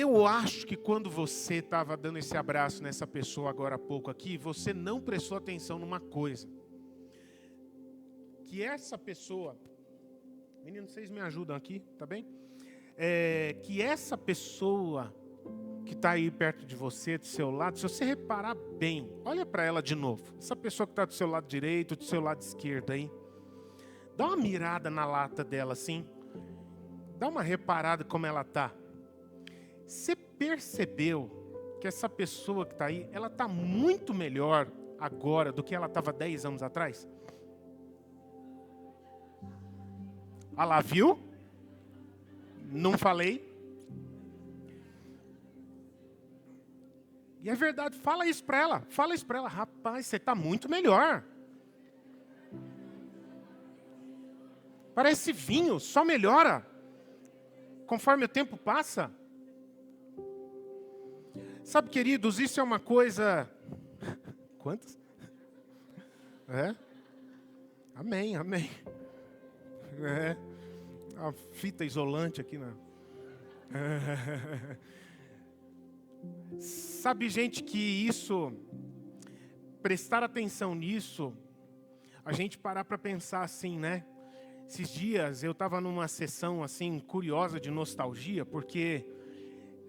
Eu acho que quando você estava dando esse abraço nessa pessoa agora há pouco aqui, você não prestou atenção numa coisa. Que essa pessoa... Meninos, vocês me ajudam aqui, tá bem? Que essa pessoa que está aí perto de você, do seu lado, se você reparar bem, olha para ela de novo. Essa pessoa que está do seu lado direito, do seu lado esquerdo aí. Dá uma mirada na lata dela assim. Dá uma reparada como ela está. Você percebeu que essa pessoa que está aí, ela está muito melhor agora do que ela estava 10 anos atrás? Ah lá, viu? Não falei? E é verdade, fala isso para ela. Fala isso para ela. Rapaz, você está muito melhor. Parece vinho, só melhora conforme o tempo passa. Sabe, queridos, isso é uma coisa... Quantos? Amém, amém. A fita isolante aqui, né? Sabe, gente, que isso... Prestar atenção nisso... A gente parar para pensar assim, né? Esses dias eu estava numa sessão assim curiosa de nostalgia, porque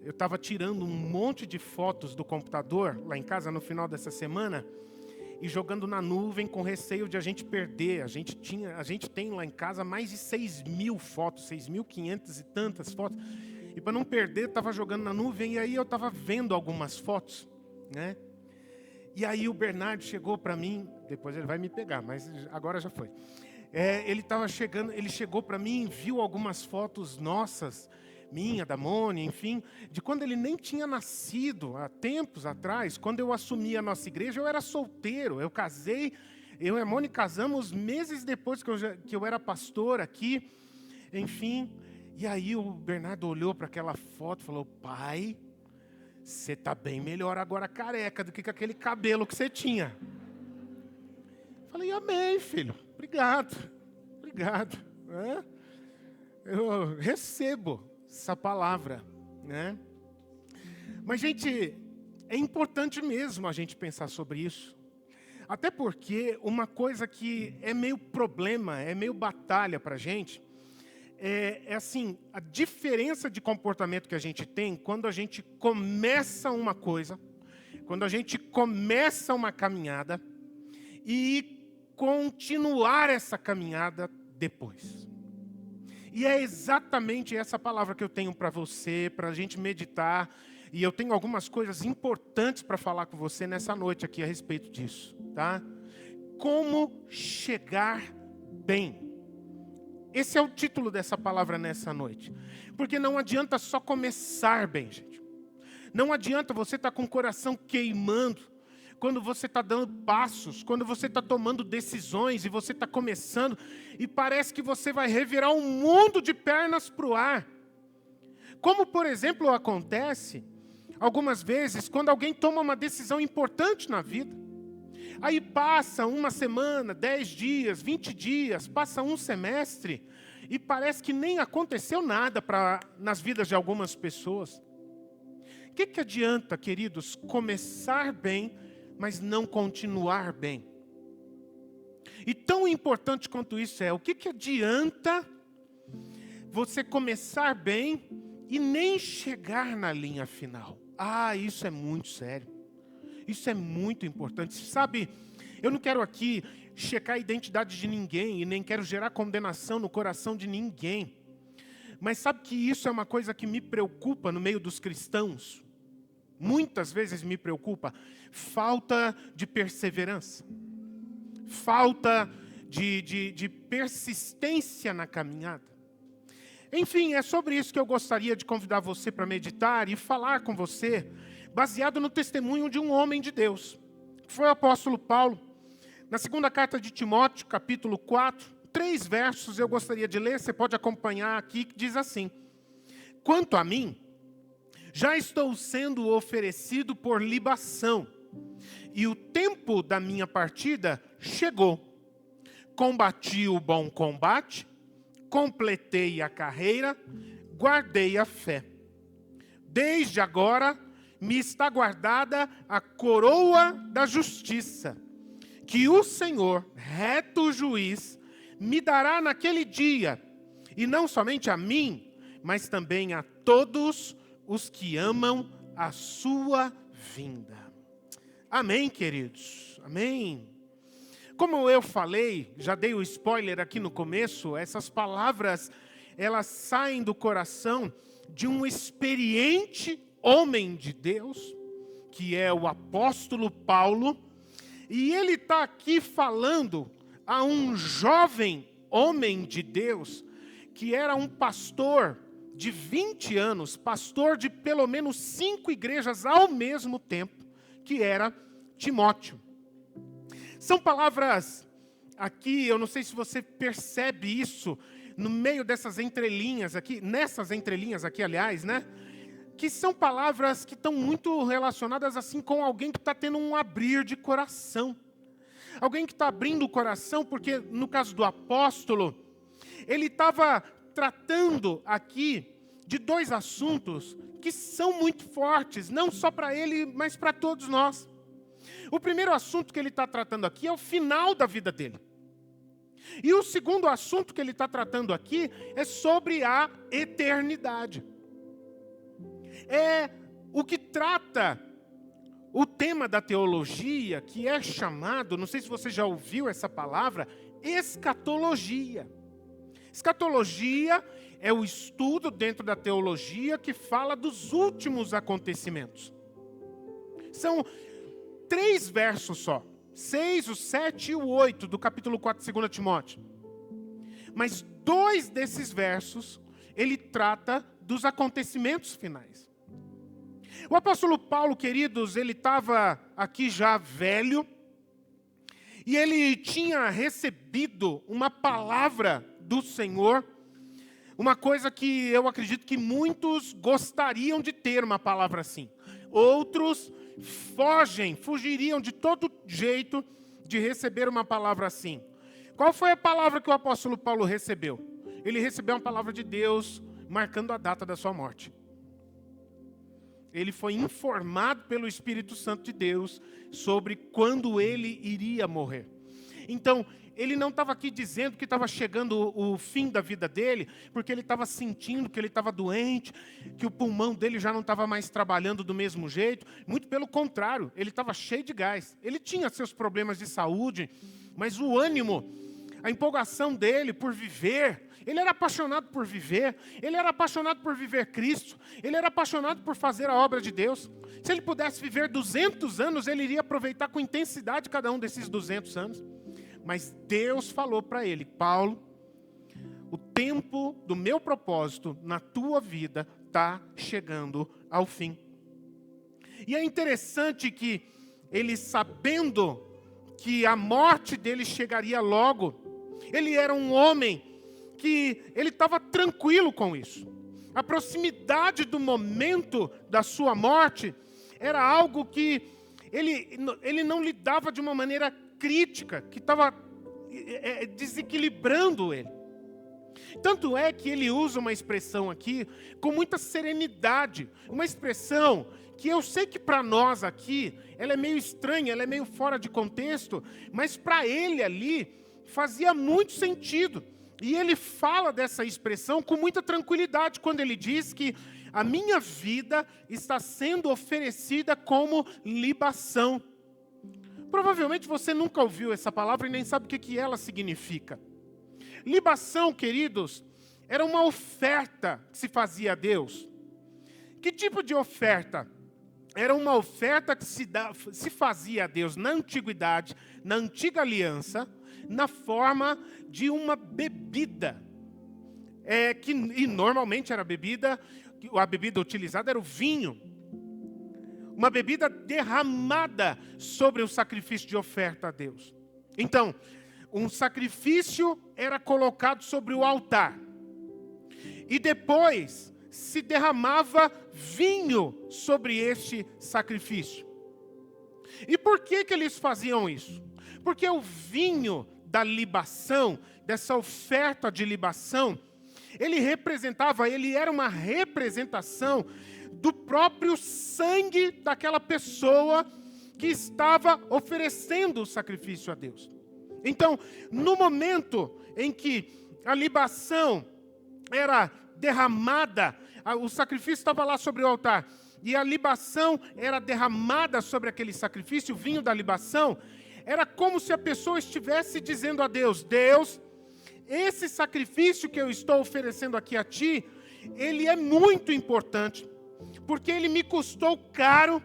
eu estava tirando um monte de fotos do computador lá em casa no final dessa semana e jogando na nuvem com receio de a gente perder. A gente tem lá em casa mais de 6.000 fotos, 6.500 e tantas fotos. E para não perder, eu estava jogando na nuvem e aí eu estava vendo algumas fotos, né? E aí o Bernardo chegou para mim, depois ele vai me pegar, mas agora já foi. Ele chegou para mim, viu algumas fotos nossas, minha, da Mônica, enfim, de quando ele nem tinha nascido, há tempos atrás, quando eu assumi a nossa igreja, eu era solteiro, eu casei, eu e a Mônica casamos meses depois que eu era pastor aqui, enfim. E aí o Bernardo olhou para aquela foto e falou: pai, você está bem melhor agora careca do que com aquele cabelo que você tinha. Falei: amém, filho. Obrigado. Eu recebo essa palavra, né? Mas, gente, é importante mesmo a gente pensar sobre isso. Até porque uma coisa que é meio problema, é meio batalha para a gente, é assim, a diferença de comportamento que a gente tem quando a gente começa uma coisa, quando a gente começa uma caminhada e continuar essa caminhada depois. E é exatamente essa palavra que eu tenho para você, para a gente meditar. E eu tenho algumas coisas importantes para falar com você nessa noite aqui a respeito disso, tá? Como chegar bem. Esse é o título dessa palavra nessa noite. Porque não adianta só começar bem, gente. Não adianta você estar com o coração queimando, quando você está dando passos, quando você está tomando decisões e você está começando e parece que você vai revirar um mundo de pernas para o ar. Como, por exemplo, acontece algumas vezes quando alguém toma uma decisão importante na vida. Aí passa uma semana, 10 dias, 20 dias, passa um semestre e parece que nem aconteceu nada nas vidas de algumas pessoas. O que adianta, queridos, começar bem, mas não continuar bem? E tão importante quanto isso é, o que adianta você começar bem e nem chegar na linha final? Ah, isso é muito sério. Isso é muito importante. Sabe, eu não quero aqui checar a identidade de ninguém e nem quero gerar condenação no coração de ninguém. Mas sabe que isso é uma coisa que me preocupa no meio dos cristãos? Muitas vezes me preocupa falta de perseverança, falta de persistência na caminhada. Enfim, é sobre isso que eu gostaria de convidar você para meditar e falar com você, baseado no testemunho de um homem de Deus, que foi o apóstolo Paulo. Na segunda carta de Timóteo, capítulo 4, 3 versos eu gostaria de ler, você pode acompanhar aqui, que diz assim: quanto a mim, já estou sendo oferecido por libação, e o tempo da minha partida chegou. Combati o bom combate, completei a carreira, guardei a fé. desde agora me está guardada a coroa da justiça, que o Senhor, reto juiz, me dará naquele dia, e não somente a mim, mas também a todos os que amam a sua vinda. Amém, queridos? Amém? Como eu falei, já dei o spoiler aqui no começo, essas palavras, elas saem do coração de um experiente homem de Deus, que é o apóstolo Paulo, e ele está aqui falando a um jovem homem de Deus, que era um pastor de 20 anos, pastor de pelo menos 5 igrejas ao mesmo tempo, que era Timóteo. São palavras aqui, eu não sei se você percebe isso, no meio dessas entrelinhas aqui, nessas entrelinhas aqui, aliás, né? Que são palavras que estão muito relacionadas assim com alguém que está tendo um abrir de coração. Alguém que está abrindo o coração, porque no caso do apóstolo, ele estava tratando aqui de 2 assuntos que são muito fortes, não só para ele, mas para todos nós. O primeiro assunto que ele está tratando aqui é o final da vida dele. E o segundo assunto que ele está tratando aqui é sobre a eternidade. É o que trata o tema da teologia, que é chamado, não sei se você já ouviu essa palavra, escatologia. Escatologia é o estudo dentro da teologia que fala dos últimos acontecimentos. São 3 versos só, 6, o 7 e o 8 do capítulo 4 de 2 Timóteo. Mas 2 desses versos, ele trata dos acontecimentos finais. O apóstolo Paulo, queridos, ele estava aqui já velho, e ele tinha recebido uma palavra do Senhor, uma coisa que eu acredito que muitos gostariam de ter uma palavra assim. Outros fugiriam de todo jeito de receber uma palavra assim. Qual foi a palavra que o apóstolo Paulo recebeu? Ele recebeu uma palavra de Deus marcando a data da sua morte. Ele foi informado pelo Espírito Santo de Deus sobre quando ele iria morrer. Então, ele não estava aqui dizendo que estava chegando o fim da vida dele, porque ele estava sentindo que ele estava doente, que o pulmão dele já não estava mais trabalhando do mesmo jeito. Muito pelo contrário, ele estava cheio de gás. Ele tinha seus problemas de saúde, mas o ânimo, a empolgação dele por viver, ele era apaixonado por viver, ele era apaixonado por viver Cristo, ele era apaixonado por fazer a obra de Deus. Se ele pudesse viver 200 anos, ele iria aproveitar com intensidade cada um desses 200 anos. Mas Deus falou para ele: Paulo, o tempo do meu propósito na tua vida está chegando ao fim. E é interessante que ele, sabendo que a morte dele chegaria logo, ele era um homem que ele estava tranquilo com isso. A proximidade do momento da sua morte era algo que ele não lidava de uma maneira crítica, que estava desequilibrando ele. Tanto é que ele usa uma expressão aqui com muita serenidade, uma expressão que eu sei que para nós aqui, ela é meio estranha, ela é meio fora de contexto, mas para ele ali fazia muito sentido. E ele fala dessa expressão com muita tranquilidade quando ele diz que a minha vida está sendo oferecida como libação. Provavelmente você nunca ouviu essa palavra e nem sabe o que ela significa. Libação, queridos, era uma oferta que se fazia a Deus. Que tipo de oferta? Era uma oferta que se fazia a Deus na antiguidade, na antiga aliança, na forma de uma bebida. E normalmente era a bebida utilizada era o vinho. Uma bebida derramada sobre o sacrifício de oferta a Deus. Então, um sacrifício era colocado sobre o altar. E depois se derramava vinho sobre este sacrifício. E por que eles faziam isso? Porque o vinho da libação, dessa oferta de libação, ele era uma representação do próprio sangue daquela pessoa que estava oferecendo o sacrifício a Deus. Então, no momento em que a libação era derramada, o sacrifício estava lá sobre o altar, e a libação era derramada sobre aquele sacrifício, o vinho da libação, era como se a pessoa estivesse dizendo a Deus: Deus, esse sacrifício que eu estou oferecendo aqui a Ti, ele é muito importante, porque ele me custou caro.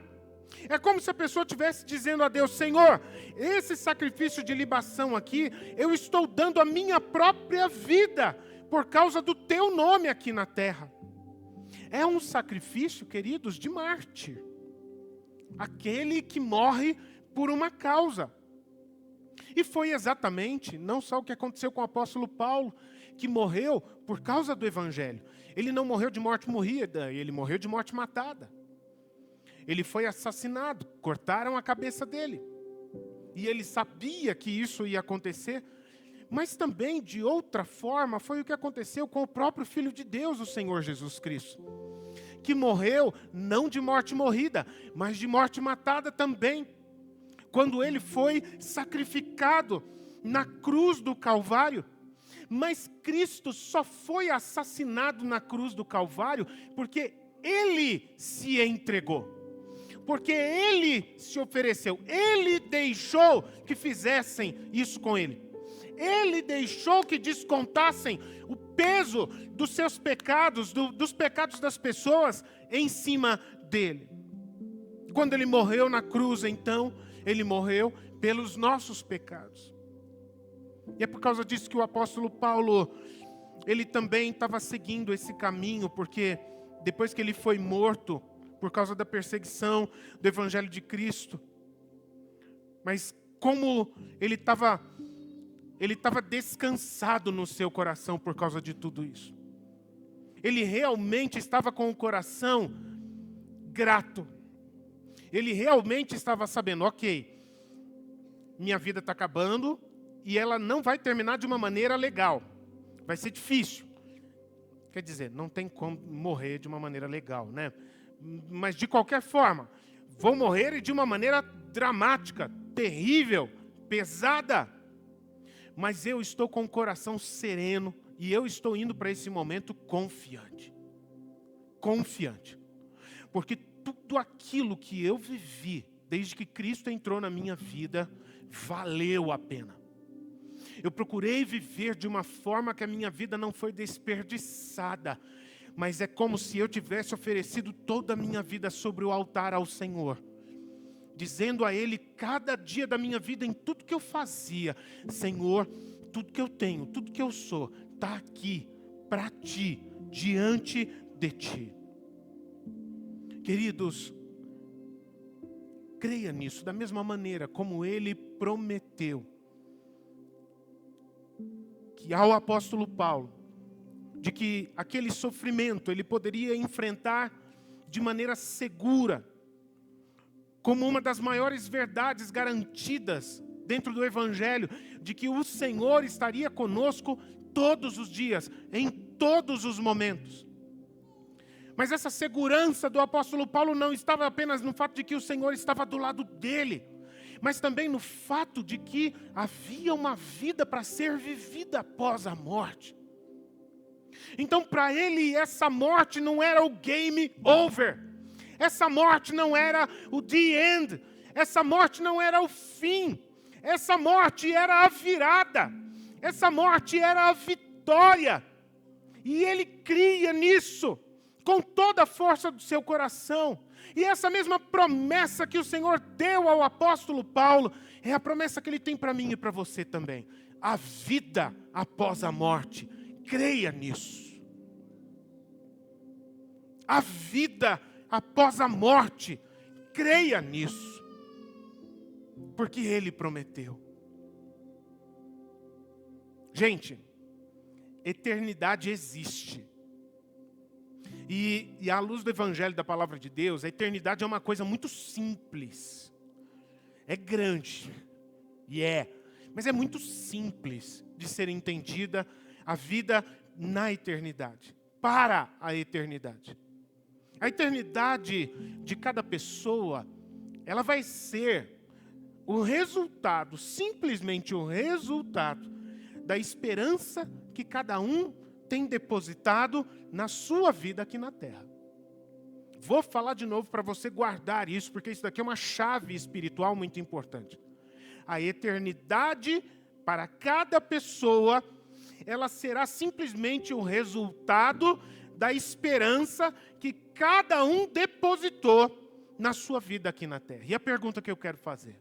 É como se a pessoa estivesse dizendo a Deus: Senhor, esse sacrifício de libação aqui, eu estou dando a minha própria vida, por causa do Teu nome aqui na terra. É um sacrifício, queridos, de mártir. Aquele que morre por uma causa. E foi exatamente, não só o que aconteceu com o apóstolo Paulo, que morreu por causa do Evangelho. Ele não morreu de morte morrida, ele morreu de morte matada. Ele foi assassinado, cortaram a cabeça dele. E ele sabia que isso ia acontecer, mas também, de outra forma, foi o que aconteceu com o próprio Filho de Deus, o Senhor Jesus Cristo, que morreu não de morte morrida, mas de morte matada também. Quando ele foi sacrificado na cruz do Calvário. Mas Cristo só foi assassinado na cruz do Calvário porque ele se entregou. Porque ele se ofereceu. Ele deixou que fizessem isso com ele. Ele deixou que descontassem o peso dos seus pecados, dos pecados das pessoas em cima dele. Quando ele morreu na cruz, então, ele morreu pelos nossos pecados. E é por causa disso que o apóstolo Paulo, ele também estava seguindo esse caminho, porque depois que ele foi morto, por causa da perseguição do Evangelho de Cristo, mas como ele estava descansado no seu coração por causa de tudo isso. Ele realmente estava com o coração grato. Ele realmente estava sabendo, ok, minha vida está acabando e ela não vai terminar de uma maneira legal. Vai ser difícil. Quer dizer, não tem como morrer de uma maneira legal, né? Mas de qualquer forma, vou morrer e de uma maneira dramática, terrível, pesada. Mas eu estou com o coração sereno e eu estou indo para esse momento confiante. Confiante. Porque tudo aquilo que eu vivi, desde que Cristo entrou na minha vida, valeu a pena. Eu procurei viver de uma forma que a minha vida não foi desperdiçada, mas é como se eu tivesse oferecido toda a minha vida sobre o altar ao Senhor, dizendo a Ele cada dia da minha vida, em tudo que eu fazia: Senhor, tudo que eu tenho, tudo que eu sou, está aqui para Ti, diante de Ti. Queridos, creia nisso, da mesma maneira como Ele prometeu que ao apóstolo Paulo, de que aquele sofrimento ele poderia enfrentar de maneira segura, como uma das maiores verdades garantidas dentro do Evangelho, de que o Senhor estaria conosco todos os dias, em todos os momentos. Mas essa segurança do apóstolo Paulo não estava apenas no fato de que o Senhor estava do lado dele, mas também no fato de que havia uma vida para ser vivida após a morte. Então, para ele, essa morte não era o game over. Essa morte não era o the end. Essa morte não era o fim. Essa morte era a virada. Essa morte era a vitória. E ele cria nisso com toda a força do seu coração. E essa mesma promessa que o Senhor deu ao apóstolo Paulo é a promessa que Ele tem para mim e para você também. A vida após a morte. Creia nisso. A vida após a morte. Creia nisso. Porque Ele prometeu. Gente, eternidade existe. E à luz do Evangelho da Palavra de Deus, a eternidade é uma coisa muito simples. É grande. Mas é muito simples de ser entendida. A vida na eternidade, para a eternidade. A eternidade de cada pessoa, ela vai ser o resultado, simplesmente o resultado da esperança que cada um tem depositado na sua vida aqui na terra. Vou falar de novo para você guardar isso, porque isso daqui é uma chave espiritual muito importante. A eternidade para cada pessoa, ela será simplesmente o resultado da esperança que cada um depositou na sua vida aqui na terra. E a pergunta que eu quero fazer: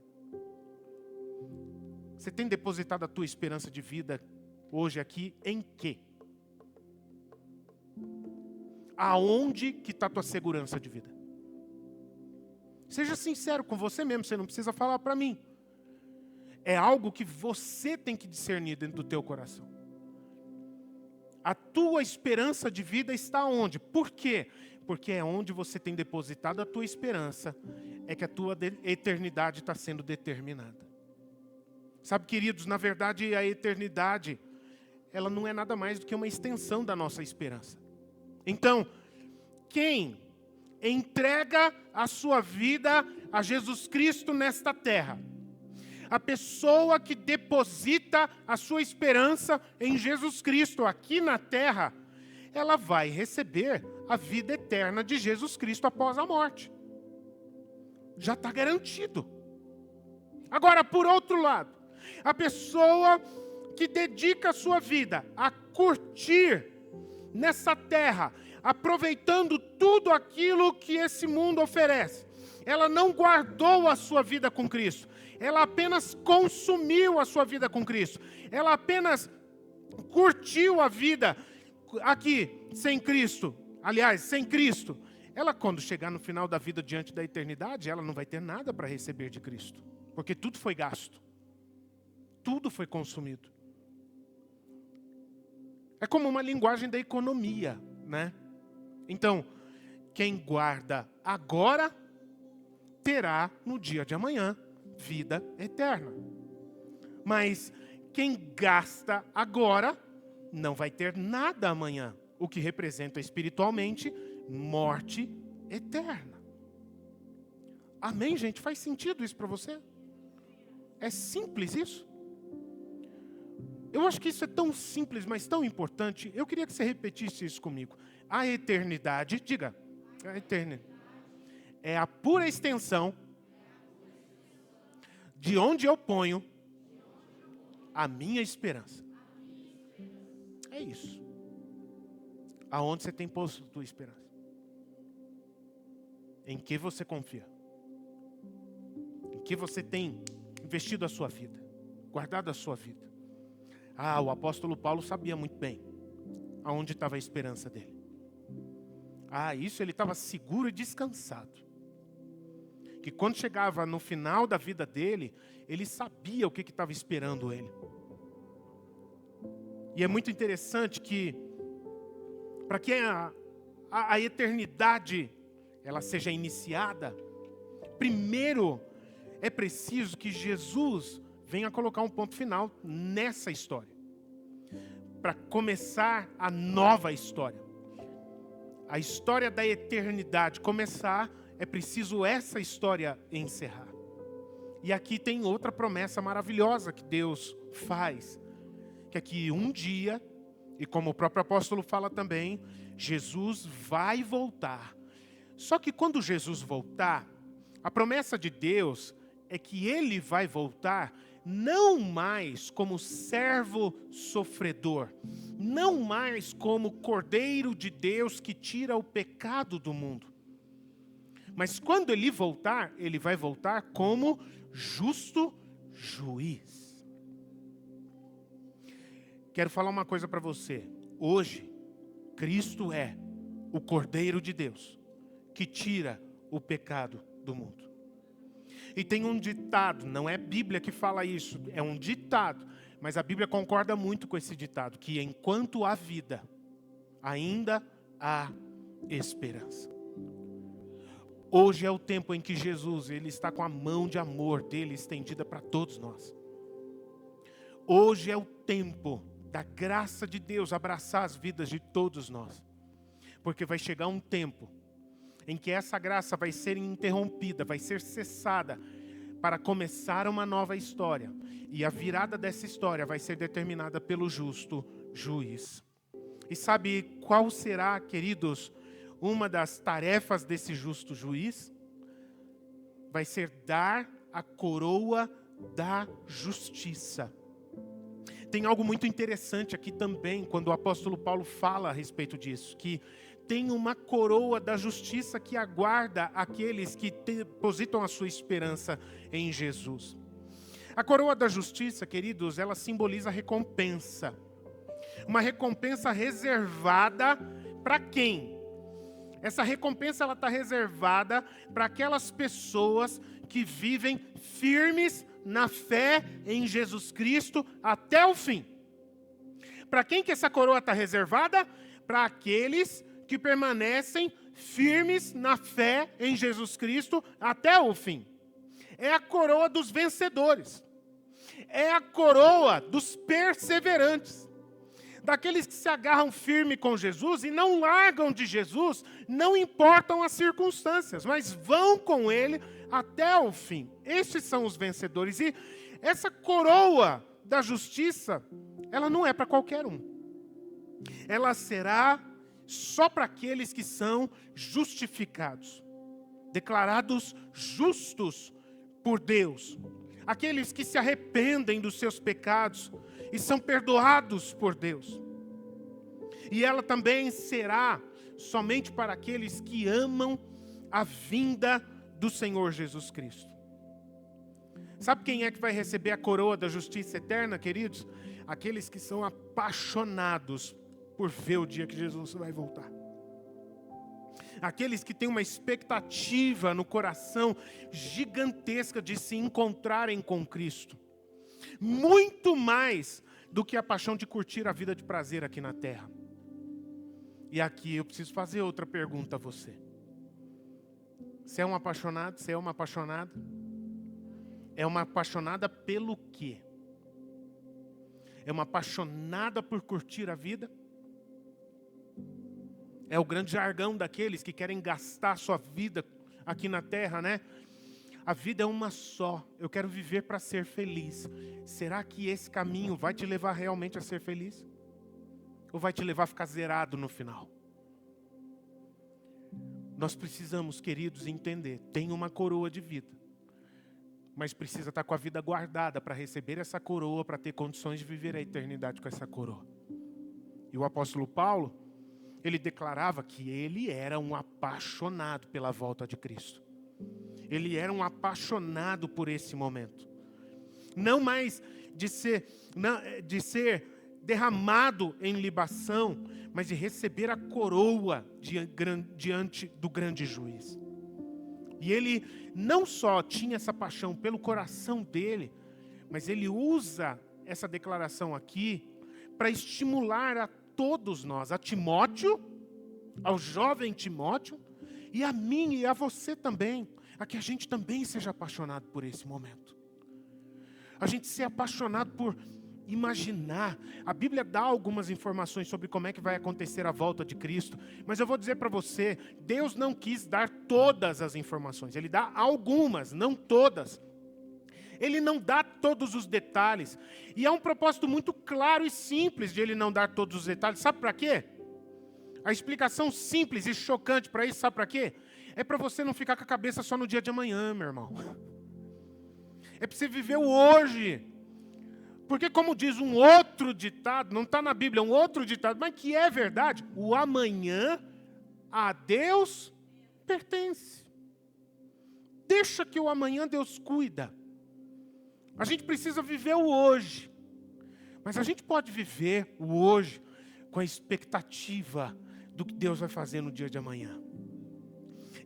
você tem depositado a tua esperança de vida hoje aqui em quê? Aonde que está a tua segurança de vida? Seja sincero com você mesmo, você não precisa falar para mim. É algo que você tem que discernir dentro do teu coração. A tua esperança de vida está onde? Por quê? Porque é onde você tem depositado a tua esperança, é que a tua eternidade está sendo determinada. Sabe, queridos, na verdade a eternidade, ela não é nada mais do que uma extensão da nossa esperança. Então, quem entrega a sua vida a Jesus Cristo nesta terra, a pessoa que deposita a sua esperança em Jesus Cristo aqui na terra, ela vai receber a vida eterna de Jesus Cristo após a morte. Já está garantido. Agora, por outro lado, a pessoa que dedica a sua vida a curtir nessa terra, aproveitando tudo aquilo que esse mundo oferece, ela não guardou a sua vida com Cristo, ela apenas consumiu a sua vida com Cristo, ela apenas curtiu a vida aqui sem Cristo, aliás, sem Cristo. Ela, quando chegar no final da vida diante da eternidade, ela não vai ter nada para receber de Cristo, porque tudo foi gasto, tudo foi consumido. É como uma linguagem da economia, né? Então, quem guarda agora, terá no dia de amanhã vida eterna. Mas quem gasta agora, não vai ter nada amanhã, o que representa espiritualmente morte eterna. Amém, gente? Faz sentido isso para você? É simples isso? Eu acho que isso é tão simples, mas tão importante. Eu queria que você repetisse isso comigo. A eternidade, diga, a eternidade é a pura extensão de onde eu ponho a minha esperança. É isso. Aonde você tem posto a tua esperança? Em que você confia? Em que você tem investido a sua vida? Guardado a sua vida? Ah, o apóstolo Paulo sabia muito bem aonde estava a esperança dele. Ah, isso ele estava seguro e descansado. Que quando chegava no final da vida dele, ele sabia o que estava esperando ele. E é muito interessante que, para que a eternidade ela seja iniciada, primeiro é preciso que Jesus venha colocar um ponto final nessa história, para começar a nova história. A história da eternidade começar, é preciso essa história encerrar. E aqui tem outra promessa maravilhosa que Deus faz, que é que um dia, e como o próprio apóstolo fala também, Jesus vai voltar. Só que quando Jesus voltar, a promessa de Deus é que Ele vai voltar não mais como servo sofredor, não mais como Cordeiro de Deus que tira o pecado do mundo. Mas quando Ele voltar, Ele vai voltar como justo juiz. Quero falar uma coisa para você. Hoje, Cristo é o Cordeiro de Deus que tira o pecado do mundo. E tem um ditado, não é a Bíblia que fala isso, é um ditado, mas a Bíblia concorda muito com esse ditado, que enquanto há vida, ainda há esperança. Hoje é o tempo em que Jesus, Ele está com a mão de amor dele estendida para todos nós. Hoje é o tempo da graça de Deus abraçar as vidas de todos nós. Porque vai chegar um tempo em que essa graça vai ser interrompida, vai ser cessada, para começar uma nova história. E a virada dessa história vai ser determinada pelo justo juiz. E sabe qual será, queridos, uma das tarefas desse justo juiz? Vai ser dar a coroa da justiça. Tem algo muito interessante aqui também, quando o apóstolo Paulo fala a respeito disso, que tem uma coroa da justiça que aguarda aqueles que depositam a sua esperança em Jesus. A coroa da justiça, queridos, ela simboliza recompensa. Uma recompensa reservada para quem? Essa recompensa ela está reservada para aquelas pessoas que vivem firmes na fé em Jesus Cristo até o fim. Para quem que essa coroa está reservada? Para aqueles que permanecem firmes na fé em Jesus Cristo até o fim. É a coroa dos vencedores. É a coroa dos perseverantes. Daqueles que se agarram firme com Jesus e não largam de Jesus, não importam as circunstâncias, mas vão com Ele até o fim. Estes são os vencedores. E essa coroa da justiça, ela não é para qualquer um. Ela será só para aqueles que são justificados, declarados justos por Deus. Aqueles que se arrependem dos seus pecados e são perdoados por Deus. E ela também será somente para aqueles que amam a vinda do Senhor Jesus Cristo. Sabe quem é que vai receber a coroa da justiça eterna, queridos? Aqueles que são apaixonados por ver o dia que Jesus vai voltar. Aqueles que têm uma expectativa no coração gigantesca de se encontrarem com Cristo. Muito mais do que a paixão de curtir a vida de prazer aqui na terra. E aqui eu preciso fazer outra pergunta a você. Você é um apaixonado? Você é uma apaixonada? É uma apaixonada pelo quê? É uma apaixonada por curtir a vida? É o grande jargão daqueles que querem gastar a sua vida aqui na terra, né? A vida é uma só. Eu quero viver para ser feliz. Será que esse caminho vai te levar realmente a ser feliz? Ou vai te levar a ficar zerado no final? Nós precisamos, queridos, entender. Tem uma coroa de vida. Mas precisa estar com a vida guardada para receber essa coroa, para ter condições de viver a eternidade com essa coroa. E o apóstolo Paulo, ele declarava que ele era um apaixonado pela volta de Cristo. Ele era um apaixonado por esse momento. Não mais de ser derramado em libação, mas de receber a coroa diante do grande juiz. E ele não só tinha essa paixão pelo coração dele, mas ele usa essa declaração aqui para estimular a todos nós, a Timóteo, ao jovem Timóteo, e a mim e a você também, a que a gente também seja apaixonado por esse momento. A gente ser apaixonado por imaginar. A Bíblia dá algumas informações sobre como é que vai acontecer a volta de Cristo, mas eu vou dizer para você, Deus não quis dar todas as informações, Ele dá algumas, não todas. Ele não dá todos os detalhes. E há um propósito muito claro e simples de Ele não dar todos os detalhes. Sabe para quê? A explicação simples e chocante para isso, sabe para quê? É para você não ficar com a cabeça só no dia de amanhã, meu irmão. É para você viver o hoje. Porque como diz um outro ditado, não está na Bíblia, é um outro ditado, mas que é verdade, o amanhã a Deus pertence. Deixa que o amanhã Deus cuida. A gente precisa viver o hoje. Mas a gente pode viver o hoje com a expectativa do que Deus vai fazer no dia de amanhã.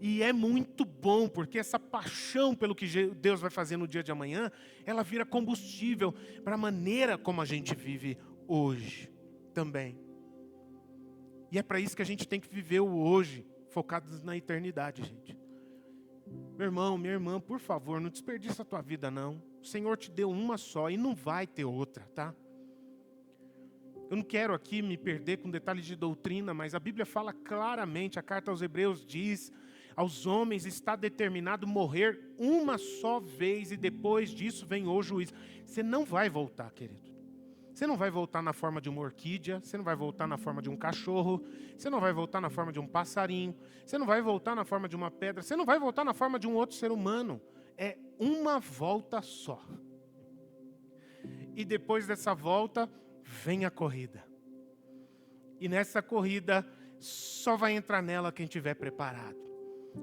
E é muito bom, porque essa paixão pelo que Deus vai fazer no dia de amanhã, ela vira combustível para a maneira como a gente vive hoje também. E é para isso que a gente tem que viver o hoje, focados na eternidade, gente. Meu irmão, minha irmã, por favor, não desperdiça a tua vida, não. O Senhor te deu uma só e não vai ter outra, tá? Eu não quero aqui me perder com detalhes de doutrina, mas a Bíblia fala claramente, a carta aos Hebreus diz, aos homens está determinado morrer uma só vez e depois disso vem o juízo. Você não vai voltar, querido. Você não vai voltar na forma de uma orquídea, você não vai voltar na forma de um cachorro, você não vai voltar na forma de um passarinho, você não vai voltar na forma de uma pedra, você não vai voltar na forma de um outro ser humano. É uma volta só. E depois dessa volta, vem a corrida. E nessa corrida, só vai entrar nela quem estiver preparado.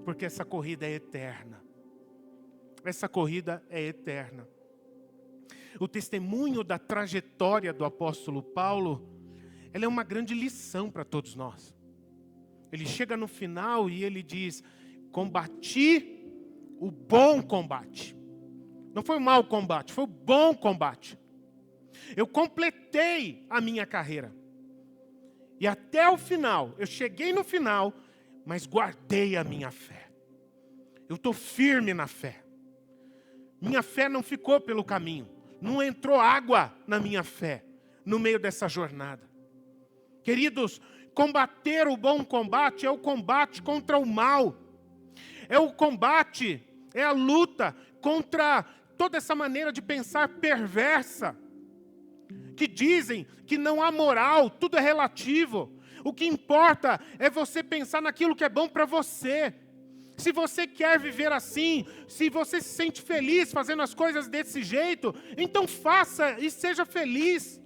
Porque essa corrida é eterna. Essa corrida é eterna. O testemunho da trajetória do apóstolo Paulo, ela é uma grande lição para todos nós. Ele chega no final e ele diz, combati o bom combate. Não foi o mau combate, foi o bom combate. Eu completei a minha carreira. E até o final, eu cheguei no final, mas guardei a minha fé. Eu estou firme na fé. Minha fé não ficou pelo caminho. Não entrou água na minha fé, no meio dessa jornada. Queridos, combater o bom combate é o combate contra o mal. É o combate, é a luta contra toda essa maneira de pensar perversa. Que dizem que não há moral, tudo é relativo. O que importa é você pensar naquilo que é bom para você. Se você quer viver assim, se você se sente feliz fazendo as coisas desse jeito, então faça e seja feliz.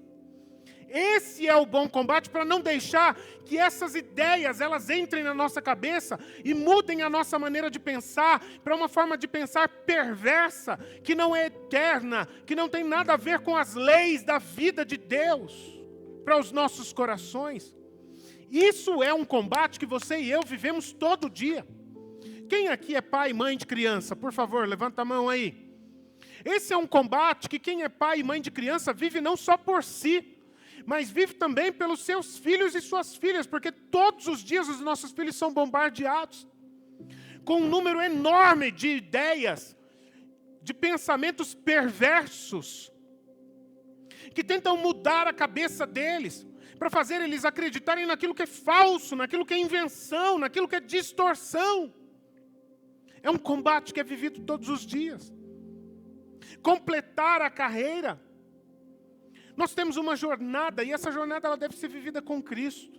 Esse é o bom combate para não deixar que essas ideias elas entrem na nossa cabeça e mudem a nossa maneira de pensar para uma forma de pensar perversa, que não é eterna, que não tem nada a ver com as leis da vida de Deus para os nossos corações. Isso é um combate que você e eu vivemos todo dia. Quem aqui é pai e mãe de criança? Por favor, levanta a mão aí. Esse é um combate que quem é pai e mãe de criança vive não só por si, mas vive também pelos seus filhos e suas filhas, porque todos os dias os nossos filhos são bombardeados com um número enorme de ideias, de pensamentos perversos, que tentam mudar a cabeça deles, para fazer eles acreditarem naquilo que é falso, naquilo que é invenção, naquilo que é distorção. É um combate que é vivido todos os dias. Completar a carreira. Nós temos uma jornada, e essa jornada ela deve ser vivida com Cristo.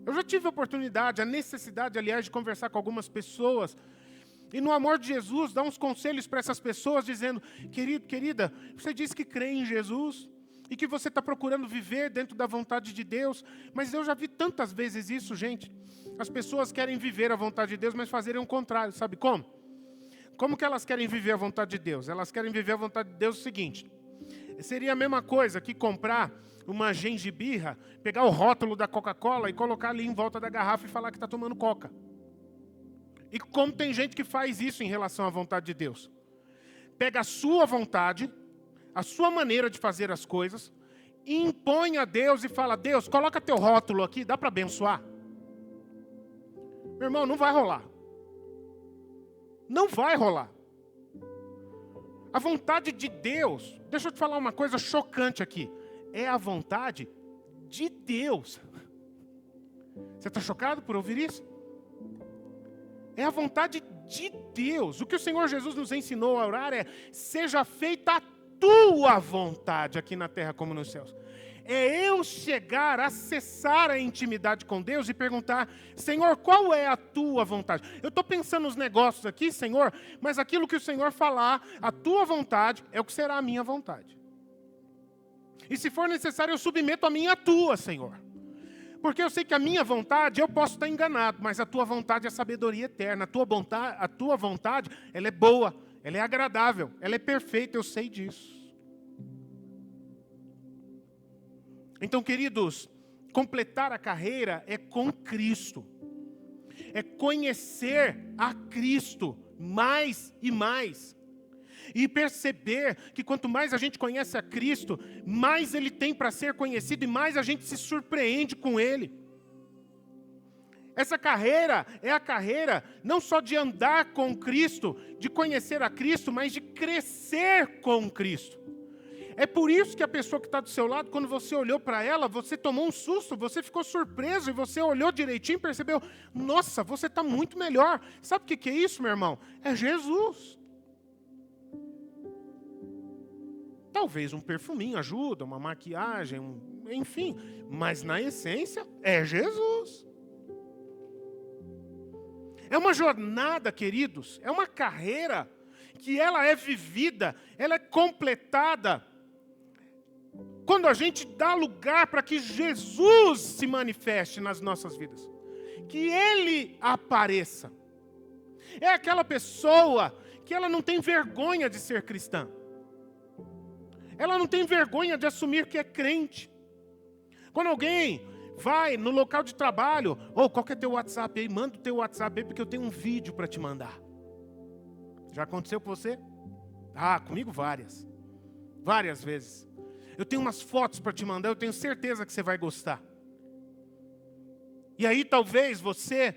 Eu já tive a oportunidade, a necessidade, aliás, de conversar com algumas pessoas, e no amor de Jesus, dar uns conselhos para essas pessoas, dizendo, querido, querida, você diz que crê em Jesus, e que você está procurando viver dentro da vontade de Deus, mas eu já vi tantas vezes isso, gente. As pessoas querem viver a vontade de Deus, mas fazerem o contrário, sabe como? Como que elas querem viver a vontade de Deus? Elas querem viver a vontade de Deus o seguinte, seria a mesma coisa que comprar uma gengibirra, pegar o rótulo da Coca-Cola e colocar ali em volta da garrafa e falar que está tomando Coca. E como tem gente que faz isso em relação à vontade de Deus? Pega a sua vontade, a sua maneira de fazer as coisas, e impõe a Deus e fala, Deus, coloca teu rótulo aqui, dá para abençoar? Meu irmão, não vai rolar. Não vai rolar. A vontade de Deus, deixa eu te falar uma coisa chocante aqui, é a vontade de Deus. Você está chocado por ouvir isso? É a vontade de Deus. O que o Senhor Jesus nos ensinou a orar é, seja feita a tua vontade aqui na terra como nos céus. É eu chegar, acessar a intimidade com Deus e perguntar, Senhor, qual é a tua vontade? Eu estou pensando nos negócios aqui, Senhor, mas aquilo que o Senhor falar, a tua vontade, é o que será a minha vontade. E se for necessário, eu submeto a minha à tua, Senhor. Porque eu sei que a minha vontade, eu posso estar enganado, mas a tua vontade é sabedoria eterna. A tua vontade, ela é boa, ela é agradável, ela é perfeita, eu sei disso. Então, queridos, completar a carreira é com Cristo. É conhecer a Cristo mais e mais. E perceber que quanto mais a gente conhece a Cristo, mais Ele tem para ser conhecido e mais a gente se surpreende com Ele. Essa carreira é a carreira não só de andar com Cristo, de conhecer a Cristo, mas de crescer com Cristo. É por isso que a pessoa que está do seu lado, quando você olhou para ela, você tomou um susto, você ficou surpreso e você olhou direitinho e percebeu, nossa, você está muito melhor. Sabe o que é isso, meu irmão? É Jesus. Talvez um perfuminho ajuda, uma maquiagem, enfim, mas na essência é Jesus. É uma jornada, queridos, é uma carreira que ela é vivida, ela é completada quando a gente dá lugar para que Jesus se manifeste nas nossas vidas. Que Ele apareça. É aquela pessoa que ela não tem vergonha de ser cristã. Ela não tem vergonha de assumir que é crente. Quando alguém vai no local de trabalho, qual que é teu WhatsApp aí? Manda o teu WhatsApp aí porque eu tenho um vídeo para te mandar. Já aconteceu com você? Comigo várias. Várias vezes. Eu tenho umas fotos para te mandar, eu tenho certeza que você vai gostar. E aí talvez você,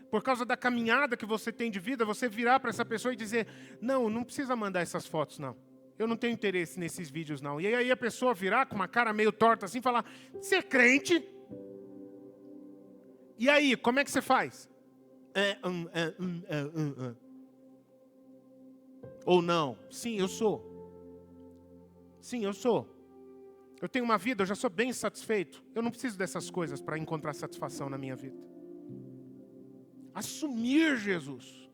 por causa da caminhada que você tem de vida, você virar para essa pessoa e dizer, não precisa mandar essas fotos não. Eu não tenho interesse nesses vídeos não. E aí a pessoa virar com uma cara meio torta assim e falar, você é crente? E aí, como é que você faz? Ou não? Sim, eu sou. Sim, eu sou. Eu tenho uma vida, eu já sou bem satisfeito. Eu não preciso dessas coisas para encontrar satisfação na minha vida. Assumir Jesus.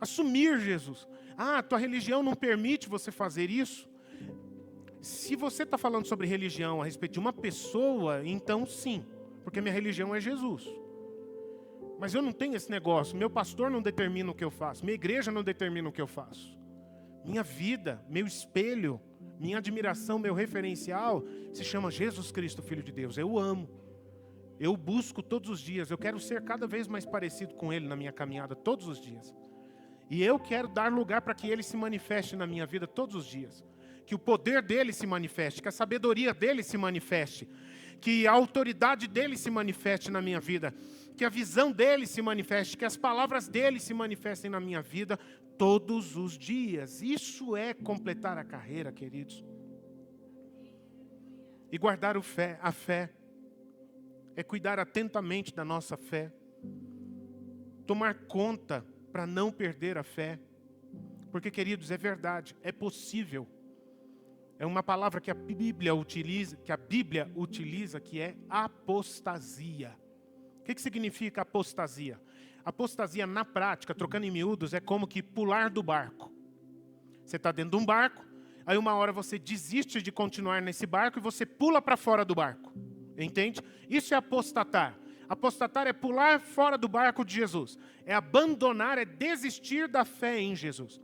Assumir Jesus. Tua religião não permite você fazer isso? Se você está falando sobre religião a respeito de uma pessoa, então sim. Porque minha religião é Jesus. Mas eu não tenho esse negócio. Meu pastor não determina o que eu faço. Minha igreja não determina o que eu faço. Minha vida, meu espelho, minha admiração, meu referencial se chama Jesus Cristo, Filho de Deus. Eu amo. Eu busco todos os dias. Eu quero ser cada vez mais parecido com Ele na minha caminhada, todos os dias. E eu quero dar lugar para que Ele se manifeste na minha vida todos os dias. Que o poder dEle se manifeste, que a sabedoria dEle se manifeste. Que a autoridade dEle se manifeste na minha vida. Que a visão dEle se manifeste, que as palavras dEle se manifestem na minha vida todos os dias. Isso é completar a carreira, queridos. E guardar a fé é cuidar atentamente da nossa fé. Tomar conta para não perder a fé. Porque, queridos, é verdade, é possível. É uma palavra que a Bíblia utiliza, que é apostasia. O que significa apostasia? Apostasia, na prática, trocando em miúdos, é como que pular do barco. Você está dentro de um barco, aí uma hora você desiste de continuar nesse barco e você pula para fora do barco. Entende? Isso é apostatar. Apostatar é pular fora do barco de Jesus. É abandonar, é desistir da fé em Jesus.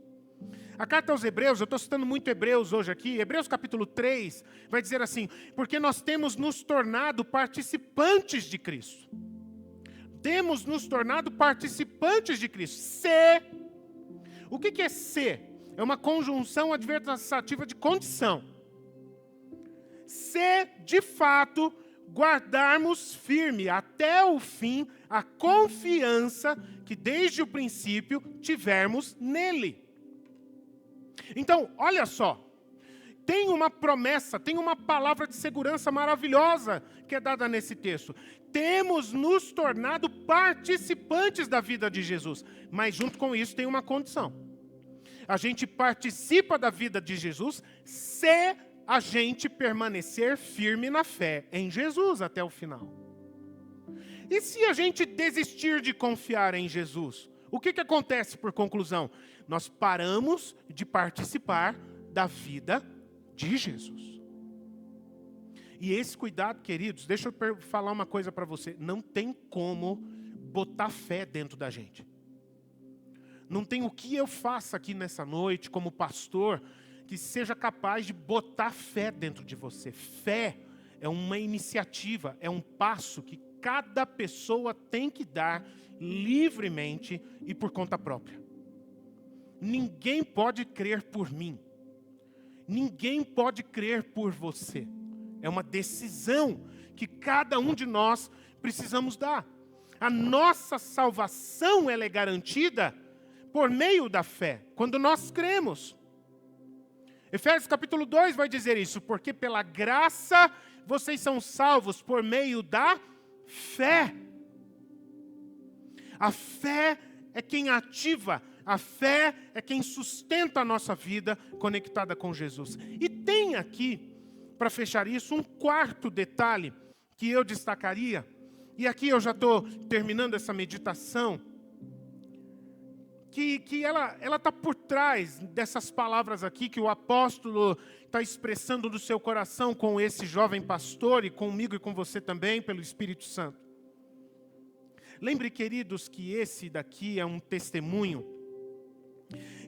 A carta aos Hebreus, eu estou citando muito Hebreus hoje aqui, Hebreus capítulo 3, vai dizer assim, porque nós temos nos tornado participantes de Cristo. Temos nos tornado participantes de Cristo. O que é ser? É uma conjunção adversativa de condição. Se, de fato, guardarmos firme até o fim a confiança que desde o princípio tivermos nele. Então, olha só, tem uma promessa, tem uma palavra de segurança maravilhosa que é dada nesse texto. Temos nos tornado participantes da vida de Jesus, mas junto com isso tem uma condição. A gente participa da vida de Jesus se a gente permanecer firme na fé em Jesus até o final. E se a gente desistir de confiar em Jesus? O que acontece por conclusão? Nós paramos de participar da vida de Jesus. E esse cuidado, queridos, deixa eu falar uma coisa para você. Não tem como botar fé dentro da gente. Não tem o que eu faça aqui nessa noite como pastor que seja capaz de botar fé dentro de você. Fé é uma iniciativa, é um passo que cada pessoa tem que dar livremente e por conta própria. Ninguém pode crer por mim. Ninguém pode crer por você. É uma decisão que cada um de nós precisamos dar. A nossa salvação ela é garantida por meio da fé, quando nós cremos. Efésios capítulo 2 vai dizer isso, porque pela graça vocês são salvos por meio da fé. A fé é quem ativa, a fé é quem sustenta a nossa vida conectada com Jesus. E tem aqui, para fechar isso, um quarto detalhe que eu destacaria, e aqui eu já estou terminando essa meditação, que ela está por trás dessas palavras aqui que o apóstolo está expressando do seu coração com esse jovem pastor e comigo e com você também, pelo Espírito Santo. Lembre, queridos, que esse daqui é um testemunho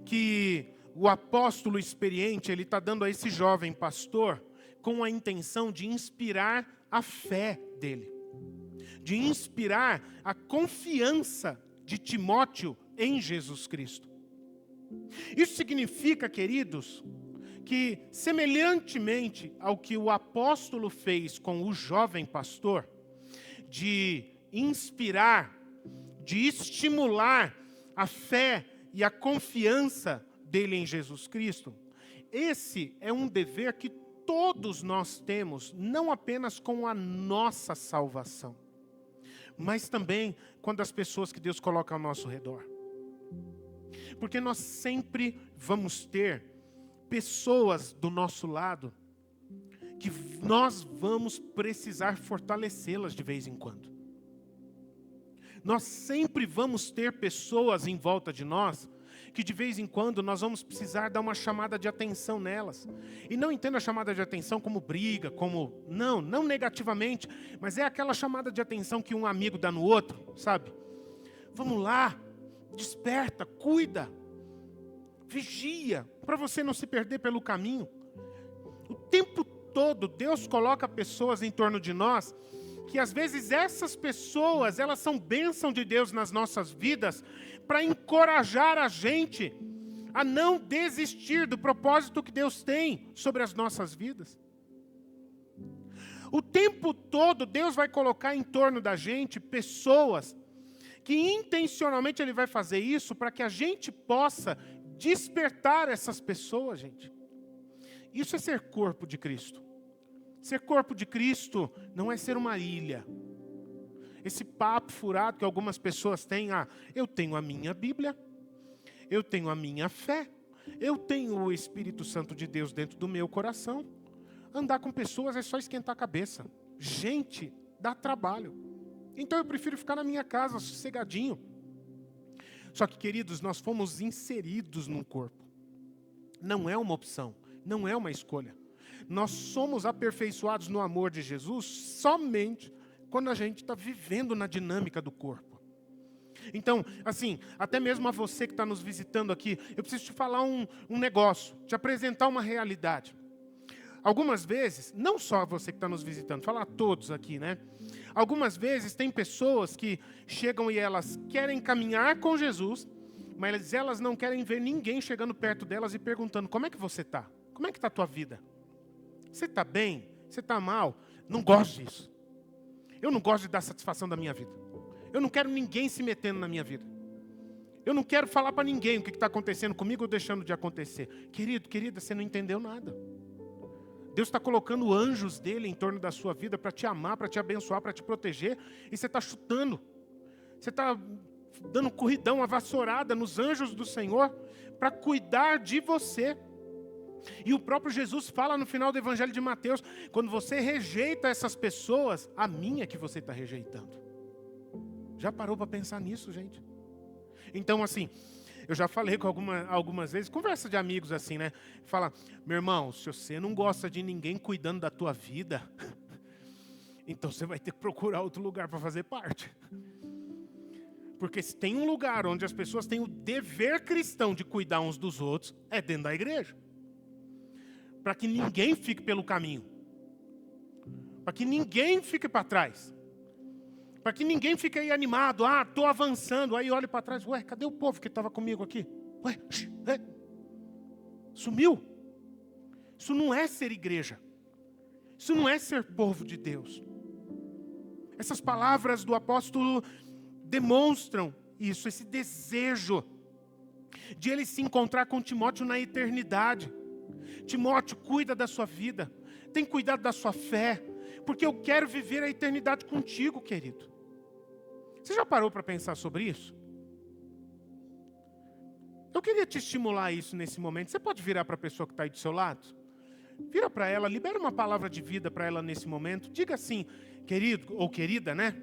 que o apóstolo experiente ele está dando a esse jovem pastor com a intenção de inspirar a fé dele, de inspirar a confiança de Timóteo em Jesus Cristo. Isso significa, queridos, que semelhantemente ao que o apóstolo fez com o jovem pastor, de inspirar, de estimular a fé e a confiança dele em Jesus Cristo, esse é um dever que todos nós temos, não apenas com a nossa salvação, mas também quando as pessoas que Deus coloca ao nosso redor. Porque nós sempre vamos ter pessoas do nosso lado que nós vamos precisar fortalecê-las de vez em quando. Nós sempre vamos ter pessoas em volta de nós que de vez em quando nós vamos precisar dar uma chamada de atenção nelas. E não entenda a chamada de atenção como briga, como... Não negativamente, mas é aquela chamada de atenção que um amigo dá no outro, sabe? Vamos lá, desperta, cuida, vigia, para você não se perder pelo caminho. O tempo todo Deus coloca pessoas em torno de nós que às vezes essas pessoas, elas são bênção de Deus nas nossas vidas para encorajar a gente a não desistir do propósito que Deus tem sobre as nossas vidas. O tempo todo Deus vai colocar em torno da gente pessoas que intencionalmente Ele vai fazer isso para que a gente possa despertar essas pessoas, gente. Isso é ser corpo de Cristo. Ser corpo de Cristo não é ser uma ilha. Esse papo furado que algumas pessoas têm, eu tenho a minha Bíblia, eu tenho a minha fé, eu tenho o Espírito Santo de Deus dentro do meu coração. Andar com pessoas é só esquentar a cabeça. Gente, dá trabalho. Então eu prefiro ficar na minha casa, sossegadinho. Só que, queridos, nós fomos inseridos num corpo. Não é uma opção, não é uma escolha. Nós somos aperfeiçoados no amor de Jesus somente quando a gente está vivendo na dinâmica do corpo. Então, assim, até mesmo a você que está nos visitando aqui, eu preciso te falar um negócio, te apresentar uma realidade. Algumas vezes, não só você que está nos visitando, falar a todos aqui, né? Algumas vezes tem pessoas que chegam e elas querem caminhar com Jesus, mas elas não querem ver ninguém chegando perto delas e perguntando, como é que você está? Como é que está a tua vida? Você está bem? Você está mal? Não gosto disso. Eu não gosto de dar satisfação da minha vida. Eu não quero ninguém se metendo na minha vida. Eu não quero falar para ninguém o que está acontecendo comigo ou deixando de acontecer. Querido, querida, você não entendeu nada. Deus está colocando anjos dele em torno da sua vida para te amar, para te abençoar, para te proteger. E você está chutando. Você está dando corridão, uma vassourada nos anjos do Senhor para cuidar de você. E o próprio Jesus fala no final do Evangelho de Mateus, quando você rejeita essas pessoas, a mim é que você está rejeitando. Já parou para pensar nisso, gente? Então, assim, eu já falei com algumas vezes, conversa de amigos assim, né? Fala, meu irmão, se você não gosta de ninguém cuidando da tua vida, então você vai ter que procurar outro lugar para fazer parte. Porque se tem um lugar onde as pessoas têm o dever cristão de cuidar uns dos outros, é dentro da igreja. Para que ninguém fique pelo caminho. Para que ninguém fique para trás. Para que ninguém fique aí animado. Estou avançando. Aí olha para trás. Ué, cadê o povo que estava comigo aqui? Ué, sumiu? Isso não é ser igreja. Isso não é ser povo de Deus. Essas palavras do apóstolo demonstram isso, esse desejo de ele se encontrar com Timóteo na eternidade. Timóteo, cuida da sua vida. Tem cuidado da sua fé. Porque eu quero viver a eternidade contigo, querido. Você já parou para pensar sobre isso? Eu queria te estimular a isso nesse momento. Você pode virar para a pessoa que está aí do seu lado? Vira para ela, libera uma palavra de vida para ela nesse momento. Diga assim, querido ou querida, né?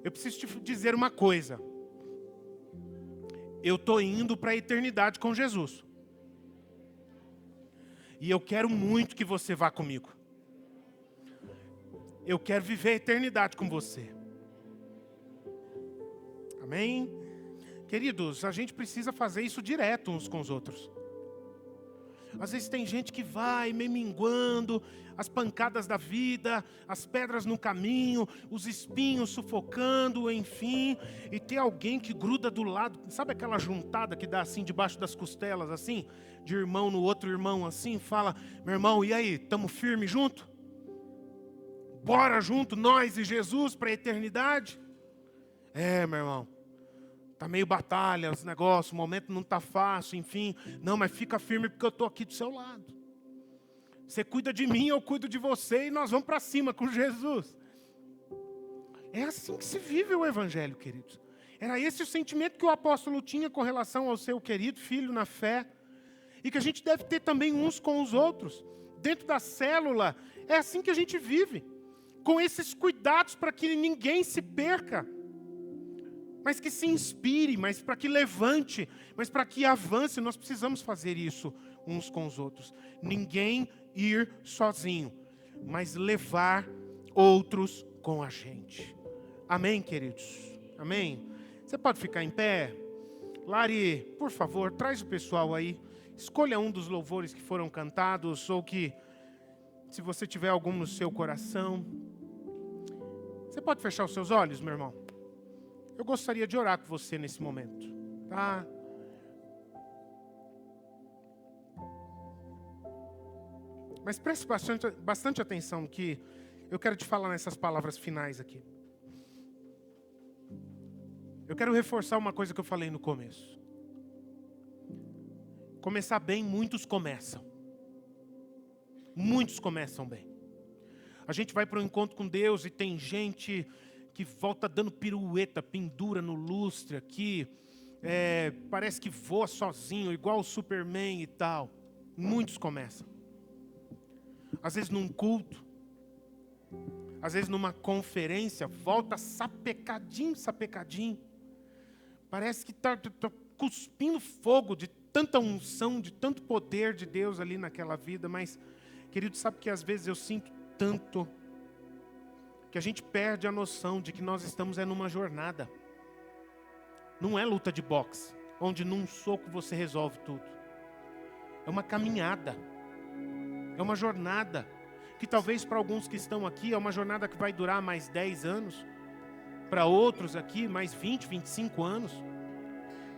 Eu preciso te dizer uma coisa. Eu estou indo para a eternidade com Jesus. E eu quero muito que você vá comigo. Eu quero viver a eternidade com você. Amém? Queridos, a gente precisa fazer isso direto uns com os outros. Às vezes tem gente que vai meio minguando, as pancadas da vida, as pedras no caminho, os espinhos sufocando, enfim. E tem alguém que gruda do lado, sabe aquela juntada que dá assim debaixo das costelas, assim? De irmão no outro irmão, assim, fala, meu irmão, e aí, estamos firmes junto? Bora junto, nós e Jesus, para a eternidade? Meu irmão. Está meio batalha, os negócios, o momento não está fácil, enfim. Não, mas fica firme porque eu estou aqui do seu lado. Você cuida de mim, eu cuido de você e nós vamos para cima com Jesus. É assim que se vive o Evangelho, queridos. Era esse o sentimento que o apóstolo tinha com relação ao seu querido filho na fé. E que a gente deve ter também uns com os outros. Dentro da célula, é assim que a gente vive. Com esses cuidados para que ninguém se perca. Mas que se inspire, mas para que levante, mas para que avance, nós precisamos fazer isso uns com os outros. Ninguém ir sozinho, mas levar outros com a gente. Amém, queridos? Amém? Você pode ficar em pé? Lari, por favor, traz o pessoal aí. Escolha um dos louvores que foram cantados, ou que, se você tiver algum no seu coração. Você pode fechar os seus olhos, meu irmão? Eu gostaria de orar com você nesse momento, tá? Mas preste bastante atenção que eu quero te falar nessas palavras finais aqui. Eu quero reforçar uma coisa que eu falei no começo. Começar bem, muitos começam. Muitos começam bem. A gente vai para um encontro com Deus e tem gente que volta dando pirueta, pendura no lustre aqui, parece que voa sozinho, igual o Superman e tal. Muitos começam. Às vezes num culto, às vezes numa conferência, volta sapecadinho. Parece que está cuspindo fogo de tanta unção, de tanto poder de Deus ali naquela vida. Mas, querido, sabe que às vezes eu sinto tanto que a gente perde a noção de que nós estamos numa jornada. Não é luta de boxe, onde num soco você resolve tudo. É uma caminhada. É uma jornada. Que talvez para alguns que estão aqui, é uma jornada que vai durar mais 10 anos. Para outros aqui, mais 20, 25 anos.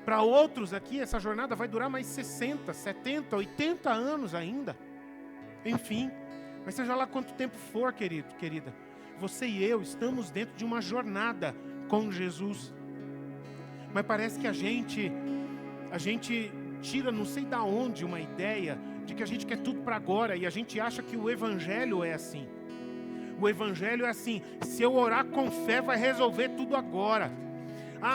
Para outros aqui, essa jornada vai durar mais 60, 70, 80 anos ainda. Enfim, mas seja lá quanto tempo for, querido, querida. Você e eu estamos dentro de uma jornada com Jesus. Mas parece que a gente tira não sei da onde uma ideia de que a gente quer tudo para agora. E a gente acha que o Evangelho é assim. O Evangelho é assim, se eu orar com fé vai resolver tudo agora.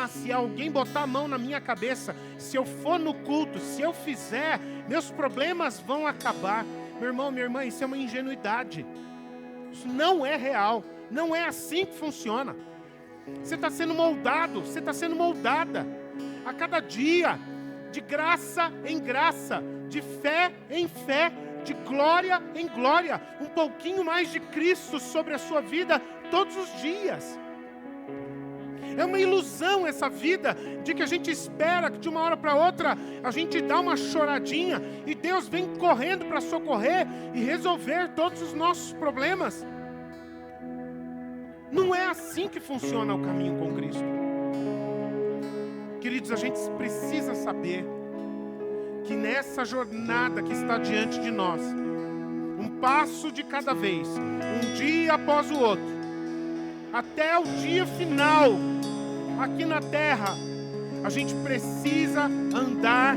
Se alguém botar a mão na minha cabeça, se eu for no culto, se eu fizer, meus problemas vão acabar. Meu irmão, minha irmã, isso é uma ingenuidade. Isso não é real. Não é assim que funciona. Você está sendo moldado, você está sendo moldada. A cada dia, de graça em graça, de fé em fé, de glória em glória. Um pouquinho mais de Cristo sobre a sua vida todos os dias. É uma ilusão essa vida de que a gente espera que de uma hora para outra a gente dá uma choradinha e Deus vem correndo para socorrer e resolver todos os nossos problemas. Não é assim que funciona o caminho com Cristo. Queridos, a gente precisa saber que nessa jornada que está diante de nós, um passo de cada vez, um dia após o outro, até o dia final, aqui na terra, a gente precisa andar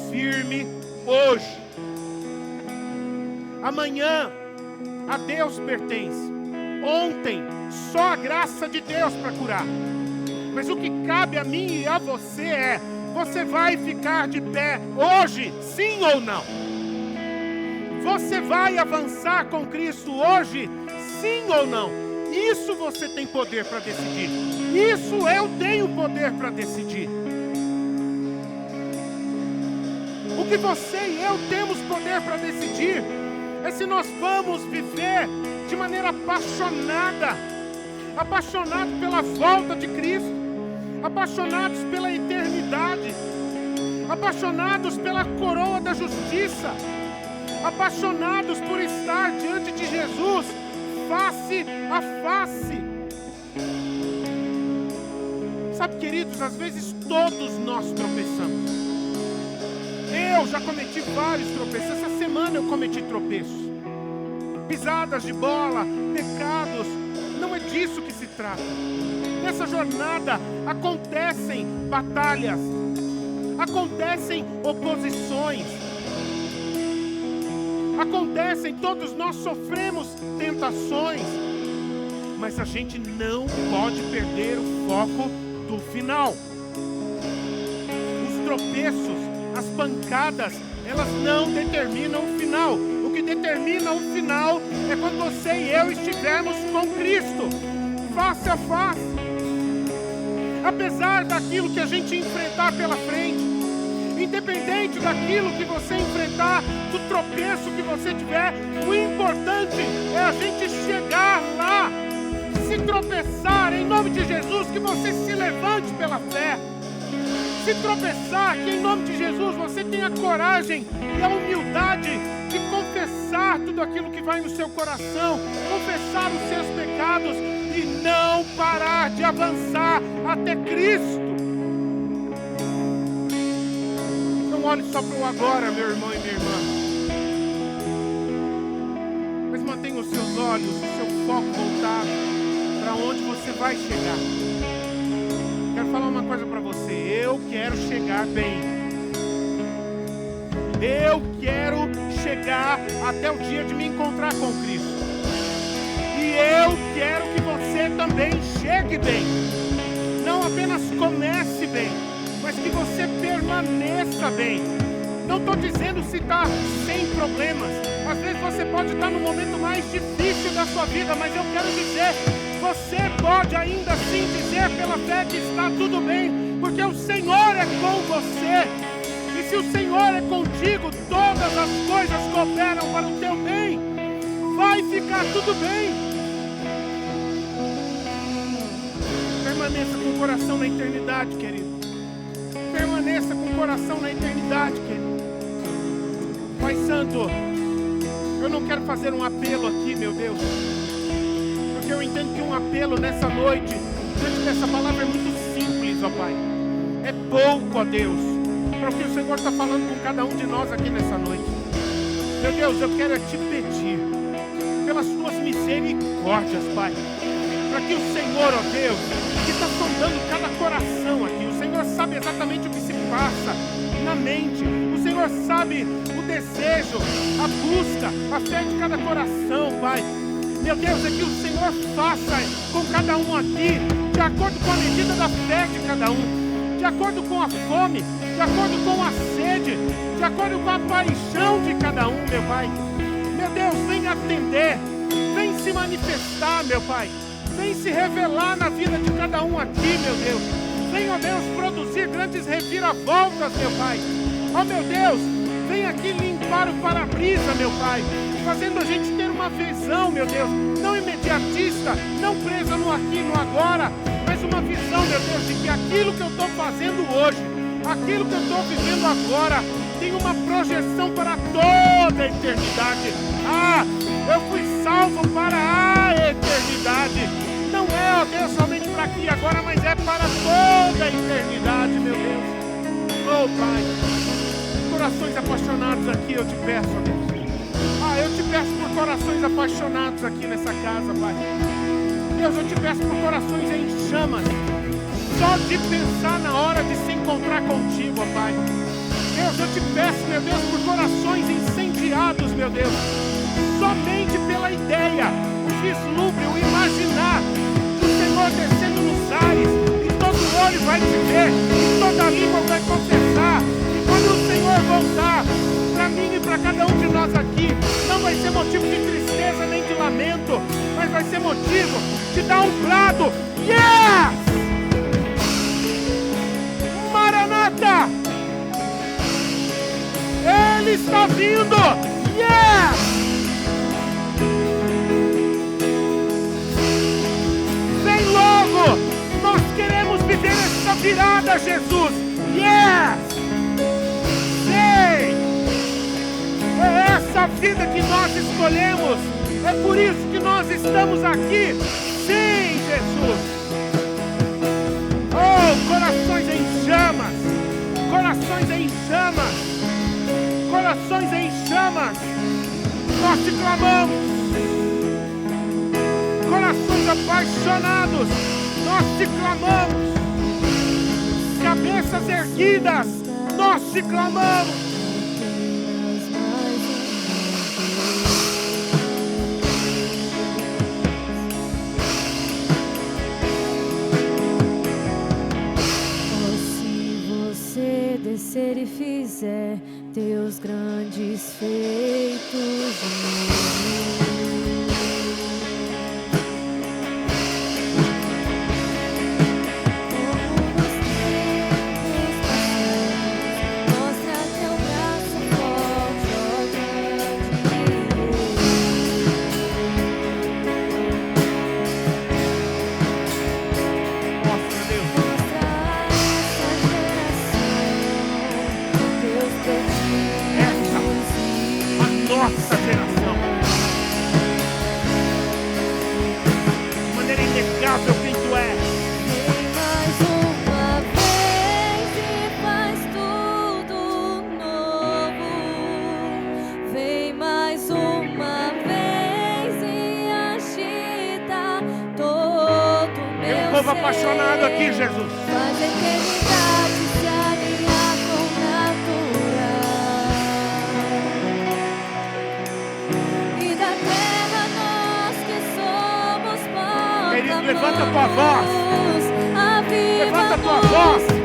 firme hoje. Amanhã a Deus pertence. Ontem, só a graça de Deus para curar. Mas o que cabe a mim e a você é: você vai ficar de pé hoje, sim ou não? Você vai avançar com Cristo hoje, sim ou não? Isso você tem poder para decidir. Isso eu tenho poder para decidir. O que você e eu temos poder para decidir é se nós vamos viver de maneira apaixonada, apaixonados pela volta de Cristo, apaixonados pela eternidade, apaixonados pela coroa da justiça, apaixonados por estar diante de Jesus, face a face. Sabe, queridos, às vezes todos nós tropeçamos. Eu já cometi vários tropeços. Essa semana eu cometi tropeços, pisadas de bola, pecados. Não é disso que se trata. Nessa jornada acontecem batalhas, acontecem oposições, acontecem, todos nós sofremos tentações, mas a gente não pode perder o foco do final. Os tropeços, as pancadas, elas não determinam o final. O que determina o final é quando você e eu estivermos com Cristo, face a face. Apesar daquilo que a gente enfrentar pela frente, independente daquilo que você enfrentar, do tropeço que você tiver, o importante é a gente chegar lá. Se tropeçar, em nome de Jesus, que você se levante pela fé. Se tropeçar, que em nome de Jesus você tenha a coragem e a humildade de confessar tudo aquilo que vai no seu coração, confessar os seus pecados e não parar de avançar até Cristo. Não olhe só para o agora, meu irmão e minha irmã, mas mantenha os seus olhos, o seu foco voltado para onde você vai chegar. Quero falar uma coisa para você: eu quero chegar bem. Eu quero chegar até o dia de me encontrar com Cristo. E eu quero que você também chegue bem. Não apenas comece bem, mas que você permaneça bem. Não estou dizendo se está sem problemas. Às vezes você pode estar no momento mais difícil da sua vida, mas eu quero dizer, você pode ainda assim dizer pela fé que está tudo bem, porque o Senhor é com você. E se o Senhor é contigo, todas as coisas cooperam para o teu bem. Vai ficar tudo bem. Permaneça com o coração na eternidade, querido. Permaneça com o coração na eternidade, querido. Pai Santo, eu não quero fazer um apelo aqui, meu Deus, porque eu entendo que um apelo nessa noite, diante dessa palavra, é muito simples, ó Pai. É pouco, ó Deus, para o que o Senhor está falando com cada um de nós aqui nessa noite. Meu Deus, eu quero te pedir, pelas tuas misericórdias, Pai, para que o Senhor, ó Deus, que está sondando cada coração aqui, o Senhor sabe exatamente o que se passa na mente, o Senhor sabe o desejo, a busca, a fé de cada coração, Pai. Meu Deus, é que o Senhor faça com cada um aqui, de acordo com a medida da fé de cada um, de acordo com a fome, de acordo com a sede, de acordo com a paixão de cada um, meu Pai. Meu Deus, vem atender, vem se manifestar, meu Pai. Vem se revelar na vida de cada um aqui, meu Deus. Vem, ó Deus, produzir grandes reviravoltas, meu Pai. Ó meu Deus, vem aqui limpar o para-brisa, meu Pai, fazendo a gente ter uma visão, meu Deus, não imediatista, não presa no aqui e no agora, mas uma visão, meu Deus, de que aquilo que eu estou fazendo hoje, aquilo que eu estou vivendo agora, tem uma projeção para toda a eternidade. Ah, eu fui salvo para a eternidade. Não é, ó Deus, somente para aqui e agora, mas é para toda a eternidade, meu Deus. Oh, Pai, corações apaixonados aqui, eu te peço, ó Deus. Ah, eu te peço por corações apaixonados aqui nessa casa, Pai. Deus, eu te peço por corações em chamas, só de pensar na hora de se encontrar contigo, ó Pai. Deus, Deus, eu te peço, meu Deus, por corações incendiados, meu Deus, somente pela ideia, o vislumbre, o imaginar do Senhor descendo nos ares, e todo olho vai te ver, e toda língua vai confessar, e quando o Senhor voltar, para mim e para cada um de nós aqui, não vai ser motivo de tristeza nem de lamento, mas vai ser motivo de dar um brado, yes! Maranata! Ele está vindo! Yes! Vem logo! Nós queremos viver essa virada, Jesus! Yes! Sei! É essa vida que nós escolhemos! É por isso que nós estamos aqui! Sim, Jesus! Oh, corações em chamas! Corações em chamas! Corações em chamas! Nós te clamamos! Corações apaixonados! Nós te clamamos! Cabeças erguidas! Nós te clamamos! Descer e fizer teus grandes feitos em mim. Nossa geração, de maneira inegável quem tu és. Vem mais uma vez e faz tudo novo. Vem mais uma vez e agita todo o meu Tem um povo apaixonado aqui, Jesus. Faz a eternidade se alinhar com natural. Querido, levanta a tua voz. Levanta a tua voz.